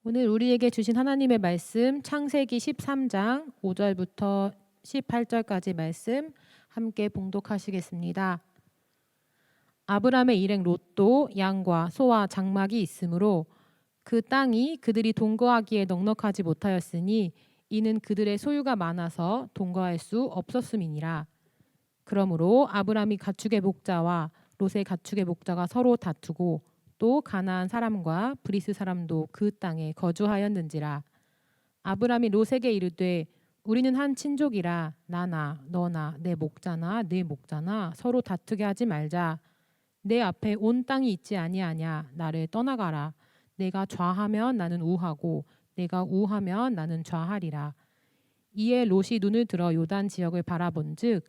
오늘 우리에게 주신 하나님의 말씀 창세기 13장 5절부터 18절까지 말씀 함께 봉독하시겠습니다. 아브람의 일행 롯도 양과 소와 장막이 있으므로 그 땅이 그들이 동거하기에 넉넉하지 못하였으니 이는 그들의 소유가 많아서 동거할 수 없었음이니라. 그러므로 아브람이 가축의 목자와 롯의 가축의 목자가 서로 다투고 또 가나안 사람과 브리스 사람도 그 땅에 거주하였는지라. 아브람이 롯에게 이르되 우리는 한 친족이라 나나 너나 내 목자나 네 목자나 서로 다투게 하지 말자. 내 앞에 온 땅이 있지 아니하냐. 나를 떠나가라. 내가 좌하면 나는 우하고 내가 우하면 나는 좌하리라. 이에 롯이 눈을 들어 요단 지역을 바라본즉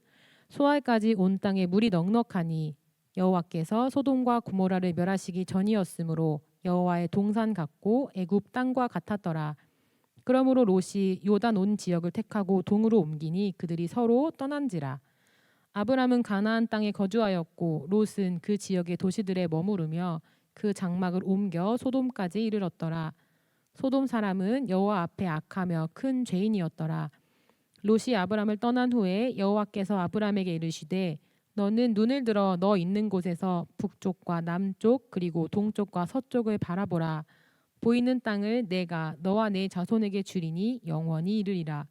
소알까지 온 땅에 물이 넉넉하니 여호와께서 소돔과 고모라를 멸하시기 전이었으므로 여호와의 동산 같고 애굽 땅과 같았더라. 그러므로 롯이 요단 온 지역을 택하고 동으로 옮기니 그들이 서로 떠난지라. 아브람은 가나안 땅에 거주하였고 롯은 그 지역의 도시들에 머무르며 그 장막을 옮겨 소돔까지 이르렀더라. 소돔 사람은 여호와 앞에 악하며 큰 죄인이었더라. 롯이 아브람을 떠난 후에 여호와께서 아브람에게 이르시되 너는 눈을 들어 너 있는 곳에서 북쪽과 남쪽 그리고 동쪽과 서쪽을 바라보라. 보이는 땅을 내가 너와 내 자손에게 주리니 영원히 이르리라.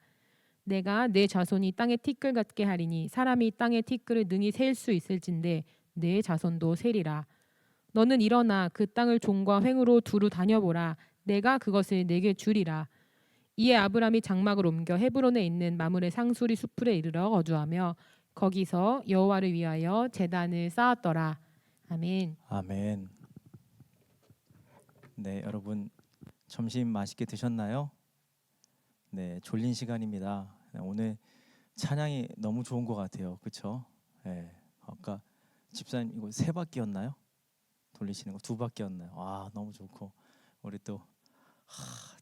내가 내 자손이 땅의 티끌 같게 하리니 사람이 땅의 티끌을 능히 셀 수 있을진데 내 자손도 세리라. 너는 일어나 그 땅을 종과 횡으로 두루 다녀보라. 내가 그것을 내게 주리라. 이에 아브람이 장막을 옮겨 헤브론에 있는 마므레 상수리 수풀에 이르러 거주하며 거기서 여호와를 위하여 제단을 쌓았더라. 아멘. 아멘. 네, 여러분 점심 맛있게 드셨나요? 네, 졸린 시간입니다. 오늘 찬양이 너무 좋은 것 같아요. 그렇죠? 네, 아까 집사님 이거 세 바퀴였나요? 돌리시는 거 두 바퀴였나요? 아, 너무 좋고 우리 또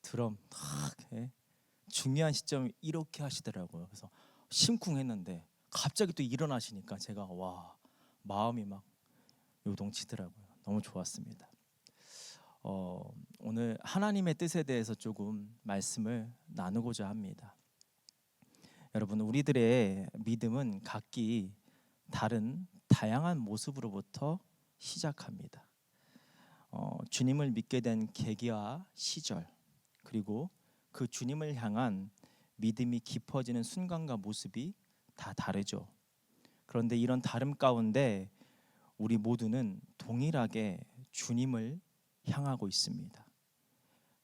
드럼 중요한 시점 이렇게 하시더라고요. 그래서 심쿵했는데 갑자기 또 일어나시니까 제가 와 마음이 막 요동치더라고요. 너무 좋았습니다. 오늘 하나님의 뜻에 대해서 조금 말씀을 나누고자 합니다. 여러분, 우리들의 믿음은 각기 다른 다양한 모습으로부터 시작합니다. 주님을 믿게 된 계기와 시절, 그리고 그 주님을 향한 믿음이 깊어지는 순간과 모습이 다 다르죠. 그런데 이런 다름 가운데 우리 모두는 동일하게 주님을 향하고 있습니다.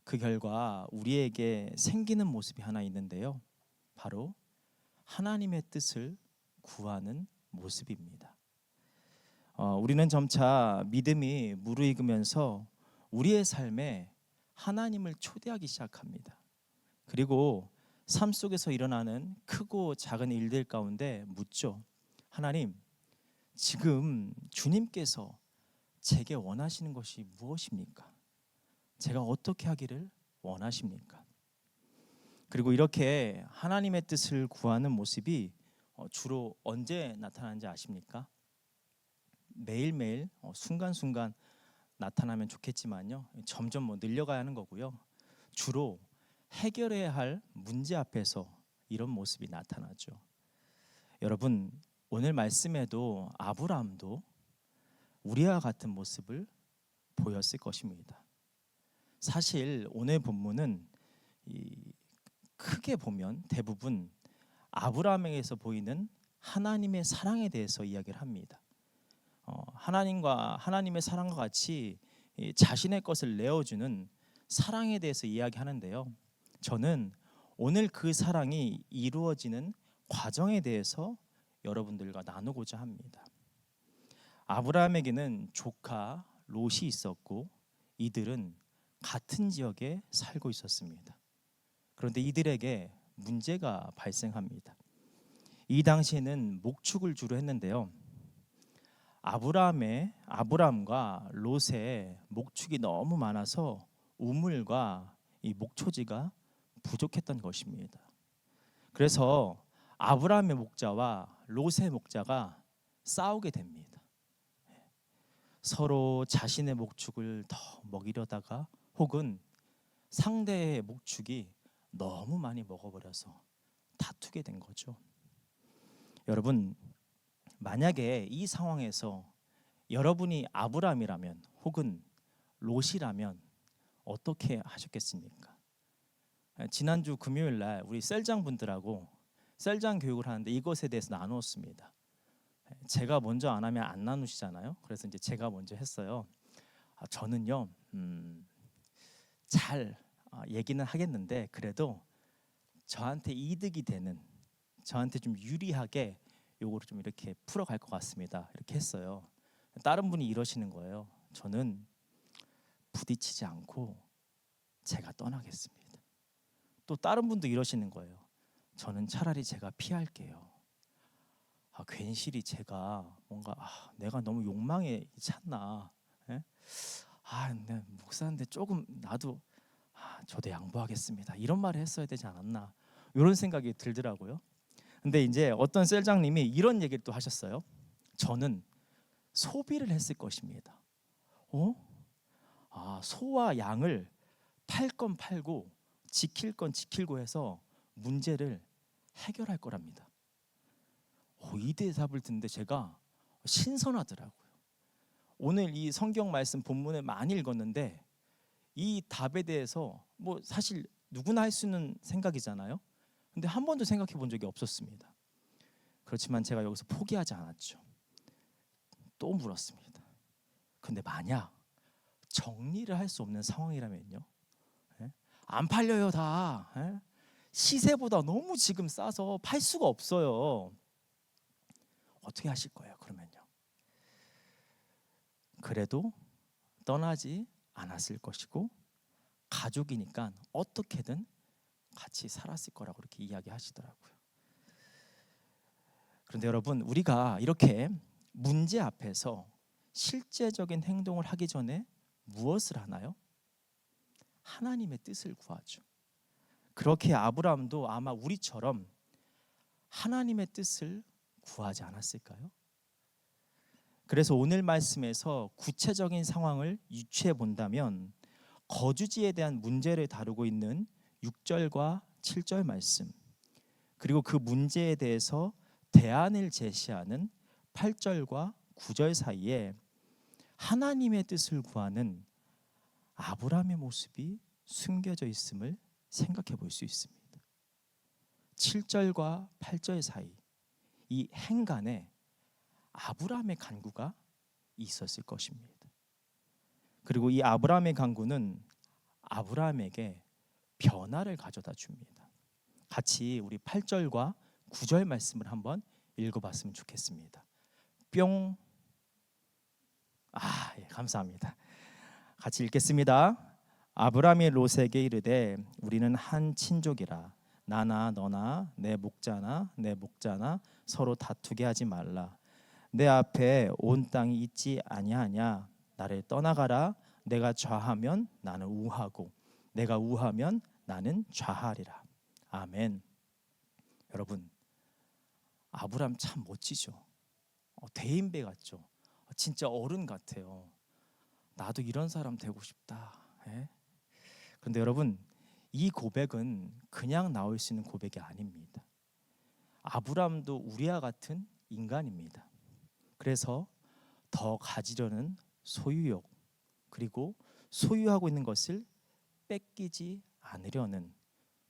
그 결과 우리에게 생기는 모습이 하나 있는데요. 바로 하나님의 뜻을 구하는 모습입니다. 우리는 점차 믿음이 무르익으면서 우리의 삶에 하나님을 초대하기 시작합니다. 그리고 삶 속에서 일어나는 크고 작은 일들 가운데 묻죠. 하나님, 지금 주님께서 제게 원하시는 것이 무엇입니까? 제가 어떻게 하기를 원하십니까? 그리고 이렇게 하나님의 뜻을 구하는 모습이 주로 언제 나타나는지 아십니까? 매일매일 순간순간 나타나면 좋겠지만요, 점점 늘려가야 하는 거고요. 주로 해결해야 할 문제 앞에서 이런 모습이 나타나죠. 여러분, 오늘 말씀에도 아브라함도 우리와 같은 모습을 보였을 것입니다. 사실 오늘 본문은 크게 보면 대부분 아브라함에게서 보이는 하나님의 사랑에 대해서 이야기를 합니다. 하나님의 사랑과 같이 자신의 것을 내어주는 사랑에 대해서 이야기하는데요. 저는 오늘 그 사랑이 이루어지는 과정에 대해서 여러분들과 나누고자 합니다. 아브라함에게는 조카 롯이 있었고 이들은 같은 지역에 살고 있었습니다. 그런데 이들에게 문제가 발생합니다. 이 당시에는 목축을 주로 했는데요. 아브라함과 롯의 목축이 너무 많아서 우물과 이 목초지가 부족했던 것입니다. 그래서 아브라함의 목자와 롯의 목자가 싸우게 됩니다. 서로 자신의 목축을 더 먹이려다가 혹은 상대의 목축이 너무 많이 먹어버려서 다투게 된 거죠. 여러분, 만약에 이 상황에서 여러분이 아브라함이라면 혹은 롯이라면 어떻게 하셨겠습니까? 지난주 금요일 날 우리 셀장 분들하고 셀장 교육을 하는데 이것에 대해서 나누었습니다. 제가 먼저 안 하면 안 나누시잖아요. 그래서 이제 제가 먼저 했어요. 저는요 잘 얘기는 하겠는데 그래도 저한테 이득이 되는, 저한테 좀 유리하게 요거를 좀 이렇게 풀어갈 것 같습니다. 이렇게 했어요. 다른 분이 이러시는 거예요. 저는 부딪히지 않고 제가 떠나겠습니다. 또 다른 분도 이러시는 거예요. 저는 차라리 제가 피할게요. 괜시리 제가 뭔가 내가 너무 욕망에 찼나? 예? 내 목사인데 조금 나도 저도 양보하겠습니다. 이런 말을 했어야 되지 않았나? 이런 생각이 들더라고요. 근데 이제 어떤 셀장님이 이런 얘기를 또 하셨어요. 저는 소비를 했을 것입니다. 소와 양을 팔 건 팔고 지킬 건 지키고 해서 문제를 해결할 거랍니다. 이 대답을 듣는데 제가 신선하더라고요. 오늘 이 성경 말씀 본문을 많이 읽었는데 이 답에 대해서 뭐 사실 누구나 할 수 있는 생각이잖아요. 근데 한 번도 생각해 본 적이 없었습니다. 그렇지만 제가 여기서 포기하지 않았죠. 또 물었습니다. 근데 만약 정리를 할 수 없는 상황이라면요? 안 팔려요 다. 시세보다 너무 지금 싸서 팔 수가 없어요. 어떻게 하실 거예요 그러면요? 그래도 떠나지 않았을 것이고 가족이니까 어떻게든 같이 살았을 거라고 그렇게 이야기하시더라고요. 그런데 여러분, 우리가 이렇게 문제 앞에서 실제적인 행동을 하기 전에 무엇을 하나요? 하나님의 뜻을 구하죠. 그렇게 아브라함도 아마 우리처럼 하나님의 뜻을 구하지 않았을까요? 그래서 오늘 말씀에서 구체적인 상황을 유추해 본다면 거주지에 대한 문제를 다루고 있는 6절과 7절 말씀, 그리고 그 문제에 대해서 대안을 제시하는 8절과 9절 사이에 하나님의 뜻을 구하는 아브라함의 모습이 숨겨져 있음을 생각해 볼 수 있습니다. 7절과 8절 사이 이 행간에 아브라함의 간구가 있었을 것입니다. 그리고 이 아브라함의 간구는 아브라함에게 변화를 가져다 줍니다. 같이 우리 8절과 9절 말씀을 한번 읽어봤으면 좋겠습니다. 뿅. 예, 감사합니다. 같이 읽겠습니다. 아브라함이 롯에게 이르되 우리는 한 친족이라 나나 너나 내 목자나 내 목자나 서로 다투게 하지 말라. 내 앞에 온 땅이 있지 아니하냐. 나를 떠나가라. 내가 좌하면 나는 우하고 내가 우하면 나는 좌하리라. 아멘. 여러분, 아브라함 참 멋지죠. 대인배 같죠. 진짜 어른 같아요. 나도 이런 사람 되고 싶다. 그런데 여러분, 이 고백은 그냥 나올 수 있는 고백이 아닙니다. 아브라함도 우리와 같은 인간입니다. 그래서 더 가지려는 소유욕, 그리고 소유하고 있는 것을 뺏기지 않으려는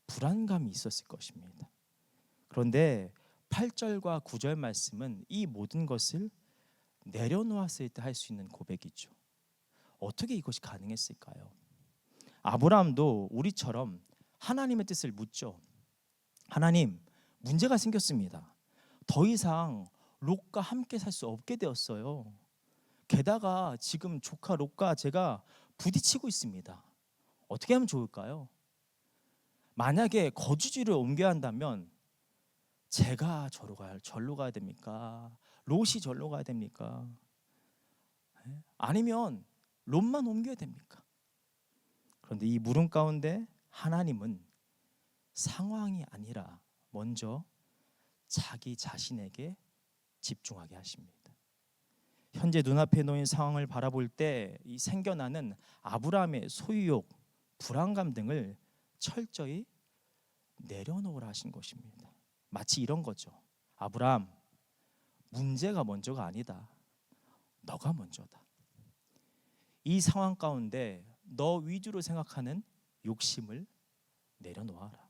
불안감이 있었을 것입니다. 그런데 8절과 9절 말씀은 이 모든 것을 내려놓았을 때 할 수 있는 고백이죠. 어떻게 이것이 가능했을까요? 아브라함도 우리처럼 하나님의 뜻을 묻죠. 하나님, 문제가 생겼습니다. 더 이상 롯과 함께 살 수 없게 되었어요. 게다가 지금 조카 롯과 제가 부딪히고 있습니다. 어떻게 하면 좋을까요? 만약에 거주지를 옮겨야 한다면 제가 절로 가야 됩니까? 롯이 절로 가야 됩니까? 아니면 롯만 옮겨야 됩니까? 그런데 이 물음 가운데 하나님은 상황이 아니라 먼저 자기 자신에게 집중하게 하십니다. 현재 눈앞에 놓인 상황을 바라볼 때 이 생겨나는 아브라함의 소유욕, 불안감 등을 철저히 내려놓으라 하신 것입니다. 마치 이런 거죠. 아브라함, 문제가 먼저가 아니다. 너가 먼저다. 이 상황 가운데 너 위주로 생각하는 욕심을 내려놓아라.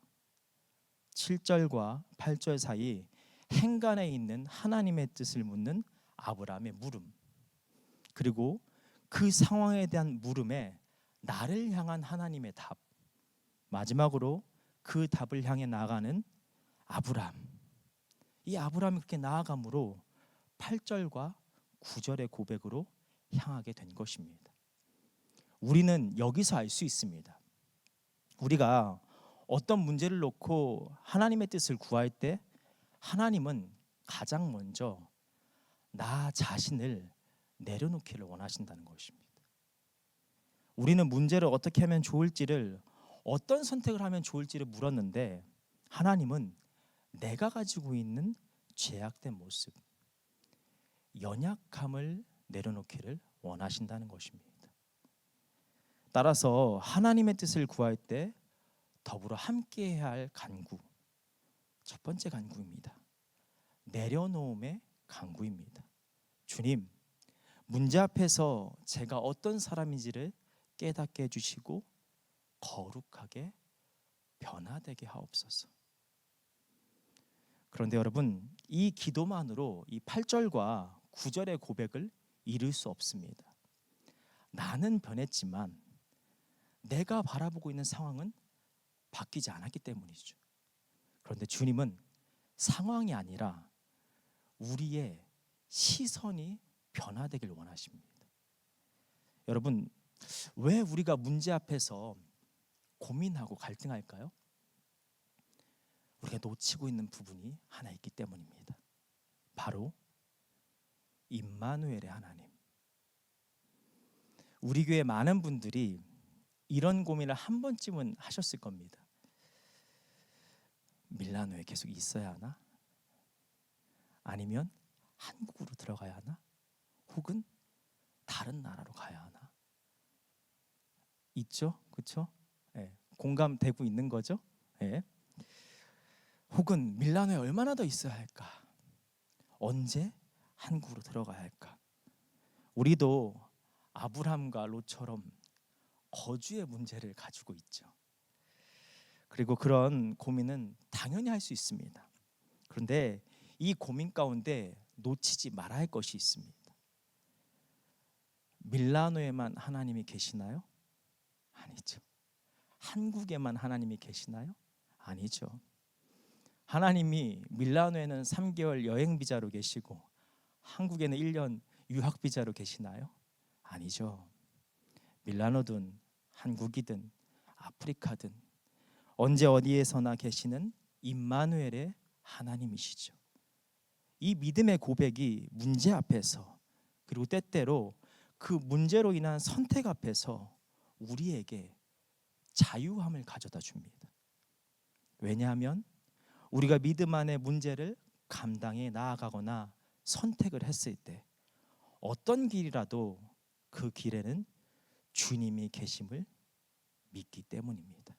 7절과 8절 사이 행간에 있는 하나님의 뜻을 묻는 아브라함의 물음, 그리고 그 상황에 대한 물음에 나를 향한 하나님의 답, 마지막으로 그 답을 향해 나아가는 아브라함. 이 아브라함이 그렇게 나아감으로 8절과 9절의 고백으로 향하게 된 것입니다. 우리는 여기서 알 수 있습니다. 우리가 어떤 문제를 놓고 하나님의 뜻을 구할 때 하나님은 가장 먼저 나 자신을 내려놓기를 원하신다는 것입니다. 우리는 문제를 어떻게 하면 좋을지를, 어떤 선택을 하면 좋을지를 물었는데 하나님은 내가 가지고 있는 죄악된 모습, 연약함을 내려놓기를 원하신다는 것입니다. 따라서 하나님의 뜻을 구할 때 더불어 함께해야 할 간구, 첫 번째 간구입니다. 내려놓음의 간구입니다. 주님, 문제 앞에서 제가 어떤 사람인지를 깨닫게 해주시고 거룩하게 변화되게 하옵소서. 그런데 여러분, 이 기도만으로 이 8절과 9절의 고백을 이룰 수 없습니다. 나는 변했지만 내가 바라보고 있는 상황은 바뀌지 않았기 때문이죠. 그런데 주님은 상황이 아니라 우리의 시선이 변화되길 원하십니다. 여러분, 왜 우리가 문제 앞에서 고민하고 갈등할까요? 우리가 놓치고 있는 부분이 하나 있기 때문입니다. 바로 임마누엘의 하나님. 우리 교회 많은 분들이 이런 고민을 한 번쯤은 하셨을 겁니다. 밀라노에 계속 있어야 하나? 아니면 한국으로 들어가야 하나? 혹은 다른 나라로 가야 하나? 있죠? 그렇죠? 네. 공감되고 있는 거죠? 네. 혹은 밀라노에 얼마나 더 있어야 할까? 언제 한국으로 들어가야 할까? 우리도 아브람과 롯처럼 거주의 문제를 가지고 있죠. 그리고 그런 고민은 당연히 할 수 있습니다. 그런데 이 고민 가운데 놓치지 말아야 할 것이 있습니다. 밀라노에만 하나님이 계시나요? 아니죠. 한국에만 하나님이 계시나요? 아니죠. 하나님이 밀라노에는 3개월 여행 비자로 계시고 한국에는 1년 유학 비자로 계시나요? 아니죠. 밀라노든 한국이든 아프리카든 언제 어디에서나 계시는 임마누엘의 하나님이시죠. 이 믿음의 고백이 문제 앞에서, 그리고 때때로 그 문제로 인한 선택 앞에서 우리에게 자유함을 가져다 줍니다. 왜냐하면 우리가 믿음 안의 문제를 감당해 나아가거나 선택을 했을 때 어떤 길이라도 그 길에는 주님이 계심을 믿기 때문입니다.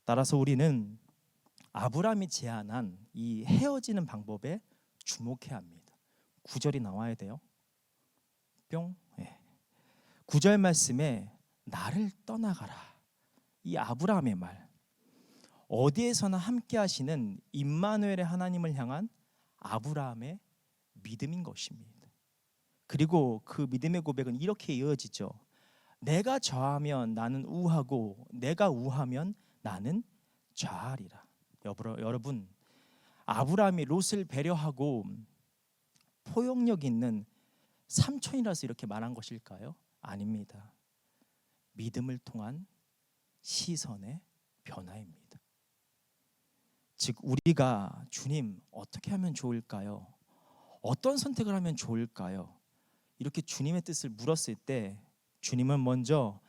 따라서 우리는 아브라함이 제안한 이 헤어지는 방법에 주목해야 합니다. 9절이 나와야 돼요. 뿅. 네. 9절 말씀에 나를 떠나가라. 이 아브라함의 말, 어디에서나 함께 하시는 임마누엘의 하나님을 향한 아브라함의 믿음인 것입니다. 그리고 그 믿음의 고백은 이렇게 이어지죠. 내가 좌하면 나는 우하고 내가 우하면 나는 좌하리라. 여러분, 아브라함이 롯을 배려하고 포용력 있는 삼촌이라서 이렇게 말한 것일까요? 아닙니다. 믿음을 통한 시선의 변화입니다. 즉 우리가 주님 어떻게 하면 좋을까요? 어떤 선택을 하면 좋을까요? 이렇게 주님의 뜻을 물었을 때 주님은 먼저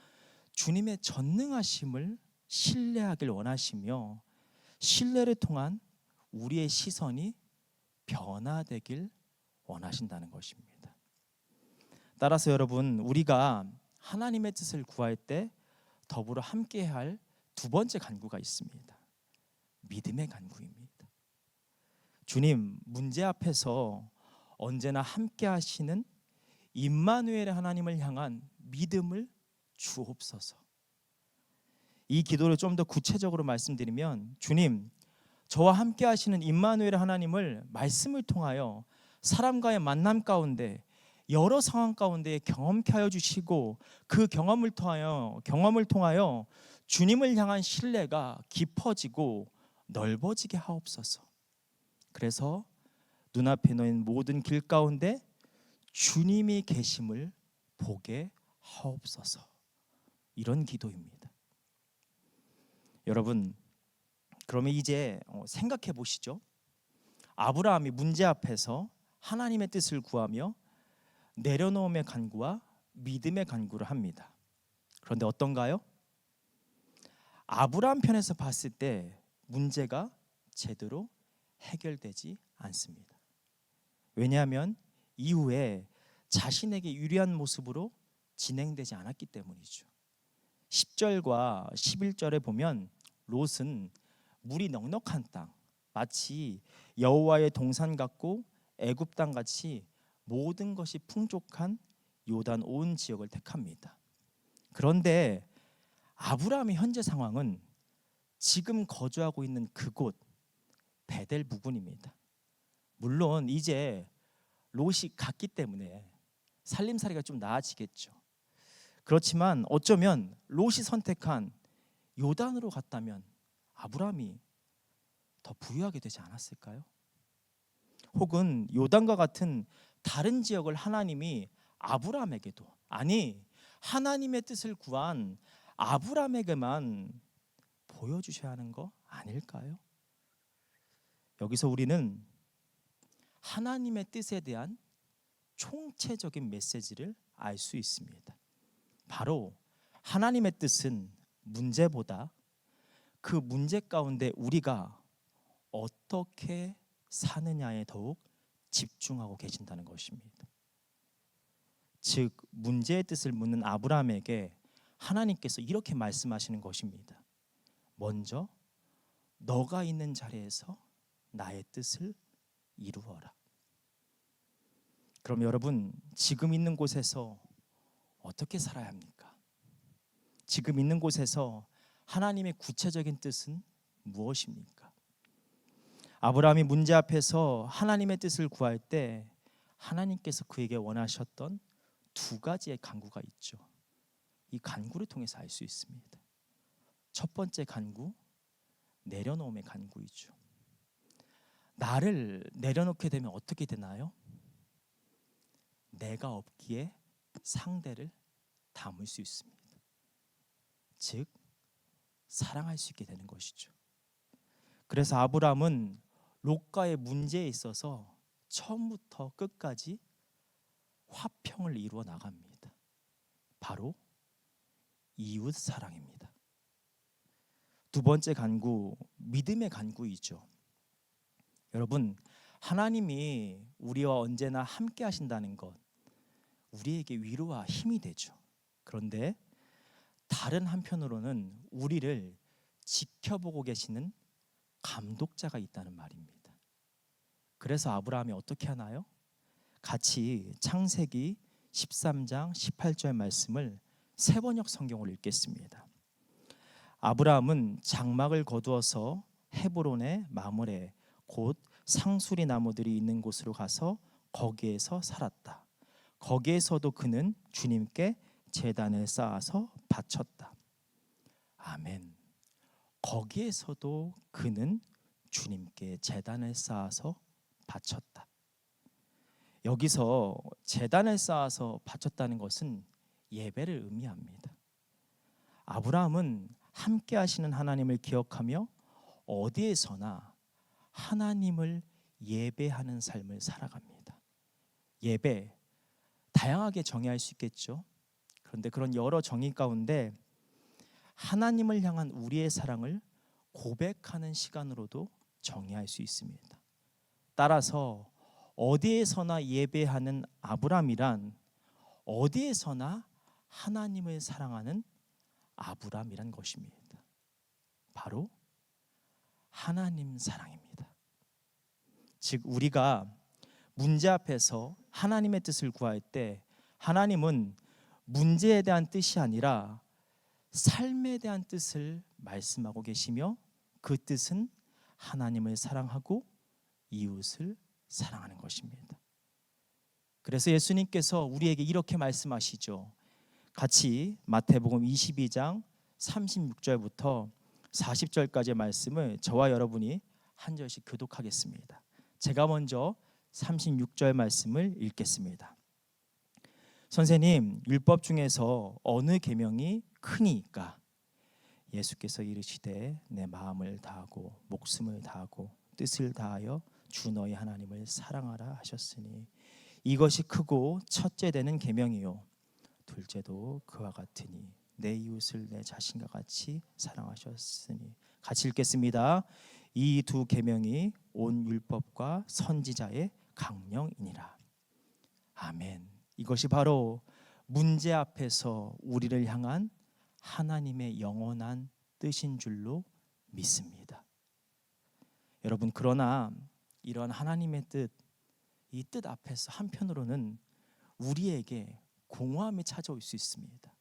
주님의 전능하심을 신뢰하길 원하시며 신뢰를 통한 우리의 시선이 변화되길 원하신다는 것입니다. 따라서 여러분, 우리가 하나님의 뜻을 구할 때 더불어 함께할 두 번째 간구가 있습니다. 믿음의 간구입니다. 주님, 문제 앞에서 언제나 함께 하시는 임마누엘의 하나님을 향한 믿음을 주옵소서. 이 기도를 좀 더 구체적으로 말씀드리면, 주님, 저와 함께 하시는 임마누엘의 하나님을 말씀을 통하여 사람과의 만남 가운데 여러 상황 가운데 경험케 하여 주시고, 그 경험을 통하여 주님을 향한 신뢰가 깊어지고 넓어지게 하옵소서. 그래서 눈앞에 놓인 모든 길 가운데 주님이 계심을 보게 하옵소서. 이런 기도입니다. 여러분, 그러면 이제 생각해 보시죠. 아브라함이 문제 앞에서 하나님의 뜻을 구하며 내려놓음의 간구와 믿음의 간구를 합니다. 그런데 어떤가요? 아브라함 편에서 봤을 때 문제가 제대로 해결되지 않습니다. 왜냐하면 이후에 자신에게 유리한 모습으로 진행되지 않았기 때문이죠. 10절과 11절에 보면 롯은 물이 넉넉한 땅, 마치 여호와의 동산 같고 애굽 땅 같이 모든 것이 풍족한 요단 온 지역을 택합니다. 그런데 아브라함의 현재 상황은 지금 거주하고 있는 그곳 베델 부근입니다. 물론 이제 롯이 갔기 때문에 살림살이가 좀 나아지겠죠. 그렇지만 어쩌면 롯이 선택한 요단으로 갔다면 아브라함이 더 부유하게 되지 않았을까요? 혹은 요단과 같은 다른 지역을 하나님이 아브라함에게도, 아니 하나님의 뜻을 구한 아브라함에게만 보여주셔야 하는 거 아닐까요? 여기서 우리는 하나님의 뜻에 대한 총체적인 메시지를 알 수 있습니다. 바로 하나님의 뜻은 문제보다 그 문제 가운데 우리가 어떻게 사느냐에 더욱 집중하고 계신다는 것입니다. 즉 문제의 뜻을 묻는 아브라함에게 하나님께서 이렇게 말씀하시는 것입니다. 먼저 너가 있는 자리에서 나의 뜻을 이루어라. 그럼 여러분, 지금 있는 곳에서 어떻게 살아야 합니까? 지금 있는 곳에서 하나님의 구체적인 뜻은 무엇입니까? 아브라함이 문제 앞에서 하나님의 뜻을 구할 때 하나님께서 그에게 원하셨던 두 가지의 간구가 있죠. 이 간구를 통해서 알 수 있습니다. 첫 번째 간구, 내려놓음의 간구이죠. 나를 내려놓게 되면 어떻게 되나요? 내가 없기에 상대를 담을 수 있습니다. 즉 사랑할 수 있게 되는 것이죠. 그래서 아브라함은 롯과의 문제에 있어서 처음부터 끝까지 화평을 이루어 나갑니다. 바로 이웃 사랑입니다. 두 번째 간구, 믿음의 간구이죠. 여러분, 하나님이 우리와 언제나 함께 하신다는 것, 우리에게 위로와 힘이 되죠. 그런데 다른 한편으로는 우리를 지켜보고 계시는 감독자가 있다는 말입니다. 그래서 아브라함이 어떻게 하나요? 같이 창세기 13장 18절 말씀을 세번역 성경으로 읽겠습니다. 아브라함은 장막을 거두어서 헤브론의 마므레 곧 상수리 나무들이 있는 곳으로 가서 거기에서 살았다. 거기에서도 그는 주님께 제단을 쌓아서 바쳤다. 아멘. 거기에서도 그는 주님께 제단을 쌓아서 바쳤다. 여기서 제단을 쌓아서 바쳤다는 것은 예배를 의미합니다. 아브라함은 함께 하시는 하나님을 기억하며 어디에서나 하나님을 예배하는 삶을 살아갑니다. 예배, 다양하게 정의할 수 있겠죠. 그런데 그런 여러 정의 가운데 하나님을 향한 우리의 사랑을 고백하는 시간으로도 정의할 수 있습니다. 따라서 어디에서나 예배하는 아브라함이란 어디에서나 하나님을 사랑하는 아브람이란 것입니다. 바로 하나님 사랑입니다. 즉 우리가 문제 앞에서 하나님의 뜻을 구할 때 하나님은 문제에 대한 뜻이 아니라 삶에 대한 뜻을 말씀하고 계시며 그 뜻은 하나님을 사랑하고 이웃을 사랑하는 것입니다. 그래서 예수님께서 우리에게 이렇게 말씀하시죠. 같이 마태복음 22장 36절부터 40절까지의 말씀을 저와 여러분이 한 절씩 교독하겠습니다. 제가 먼저 36절 말씀을 읽겠습니다. 선생님, 율법 중에서 어느 계명이 크니까? 예수께서 이르시되 내 마음을 다하고 목숨을 다하고 뜻을 다하여 주 너희 하나님을 사랑하라 하셨으니 이것이 크고 첫째 되는 계명이요 둘째도 그와 같으니 내 이웃을 내 자신과 같이 사랑하셨으니. 같이 읽겠습니다. 이 두 계명이 온 율법과 선지자의 강령이니라. 아멘. 이것이 바로 문제 앞에서 우리를 향한 하나님의 영원한 뜻인 줄로 믿습니다. 여러분, 그러나 이런 하나님의 뜻, 이 뜻 앞에서 한편으로는 우리에게 공허함이 찾아올 수 있습니다.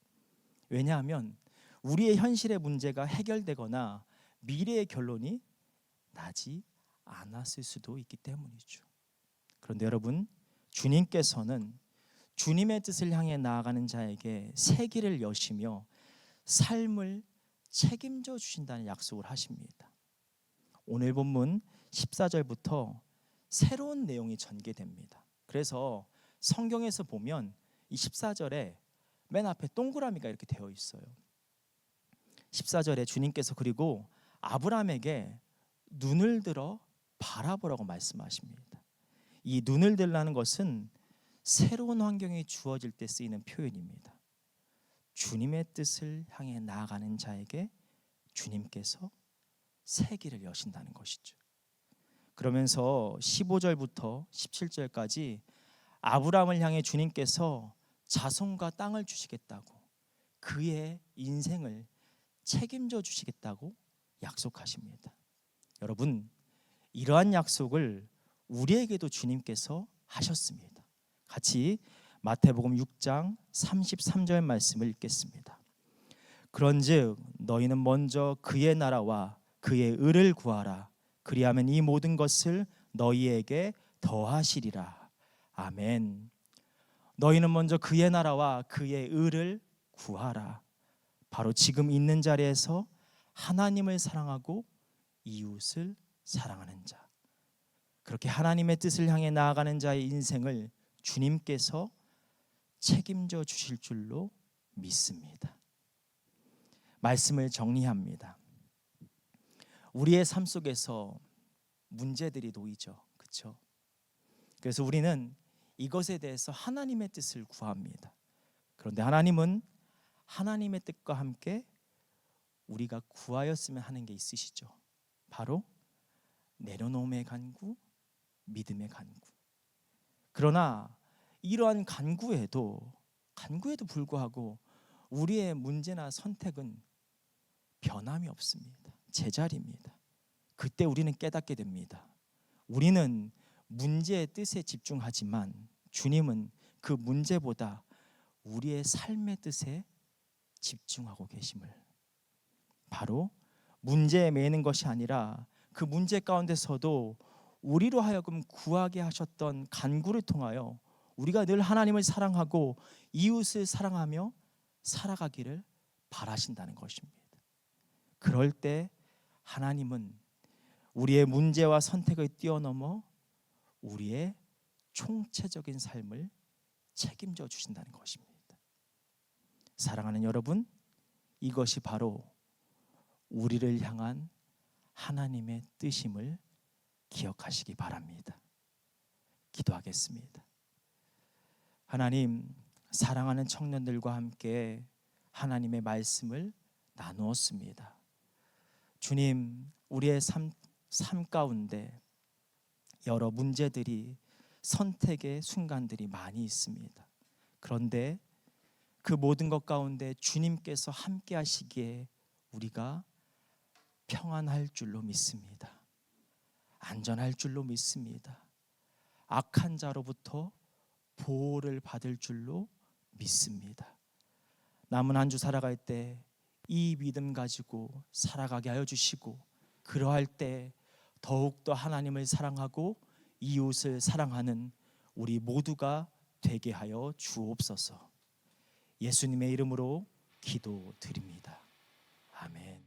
왜냐하면 우리의 현실의 문제가 해결되거나 미래의 결론이 나지 않았을 수도 있기 때문이죠. 그런데 여러분, 주님께서는 주님의 뜻을 향해 나아가는 자에게 새 길을 여시며 삶을 책임져 주신다는 약속을 하십니다. 오늘 본문 14절부터 새로운 내용이 전개됩니다. 그래서 성경에서 보면 이 14절에 맨 앞에 동그라미가 이렇게 되어 있어요. 14절에 주님께서 그리고 아브라함에게 눈을 들어 바라보라고 말씀하십니다. 이 눈을 들라는 것은 새로운 환경이 주어질 때 쓰이는 표현입니다. 주님의 뜻을 향해 나아가는 자에게 주님께서 새 길을 여신다는 것이죠. 그러면서 15절부터 17절까지 아브라함을 향해 주님께서 자손과 땅을 주시겠다고, 그의 인생을 책임져 주시겠다고 약속하십니다. 여러분, 이러한 약속을 우리에게도 주님께서 하셨습니다. 같이 마태복음 6장 33절 말씀을 읽겠습니다. 그런즉 너희는 먼저 그의 나라와 그의 의를 구하라. 그리하면 이 모든 것을 너희에게 더하시리라. 아멘. 너희는 먼저 그의 나라와 그의 의를 구하라. 바로 지금 있는 자리에서 하나님을 사랑하고 이웃을 사랑하는 자, 그렇게 하나님의 뜻을 향해 나아가는 자의 인생을 주님께서 책임져 주실 줄로 믿습니다. 말씀을 정리합니다. 우리의 삶 속에서 문제들이 놓이죠. 그렇죠? 그래서 우리는 이것에 대해서 하나님의 뜻을 구합니다. 그런데 하나님은 하나님의 뜻과 함께 우리가 구하였으면 하는 게 있으시죠. 바로 내려놓음의 간구, 믿음의 간구. 그러나 이러한 간구에도 불구하고 우리의 문제나 선택은 변함이 없습니다. 제자리입니다. 그때 우리는 깨닫게 됩니다. 우리는 문제의 뜻에 집중하지만 주님은 그 문제보다 우리의 삶의 뜻에 집중하고 계심을, 바로 문제에 매이는 것이 아니라 그 문제 가운데서도 우리로 하여금 구하게 하셨던 간구를 통하여 우리가 늘 하나님을 사랑하고 이웃을 사랑하며 살아가기를 바라신다는 것입니다. 그럴 때 하나님은 우리의 문제와 선택을 뛰어넘어 우리의 총체적인 삶을 책임져 주신다는 것입니다. 사랑하는 여러분, 이것이 바로 우리를 향한 하나님의 뜻임을 기억하시기 바랍니다. 기도하겠습니다. 하나님, 사랑하는 청년들과 함께 하나님의 말씀을 나누었습니다. 주님, 우리의 삶 가운데 여러 문제들이, 선택의 순간들이 많이 있습니다. 그런데 그 모든 것 가운데 주님께서 함께 하시기에 우리가 평안할 줄로 믿습니다. 안전할 줄로 믿습니다. 악한 자로부터 보호를 받을 줄로 믿습니다. 남은 한 주 살아갈 때 이 믿음 가지고 살아가게 하여 주시고, 그러할 때 더욱더 하나님을 사랑하고 이웃을 사랑하는 우리 모두가 되게 하여 주옵소서. 예수님의 이름으로 기도드립니다. 아멘.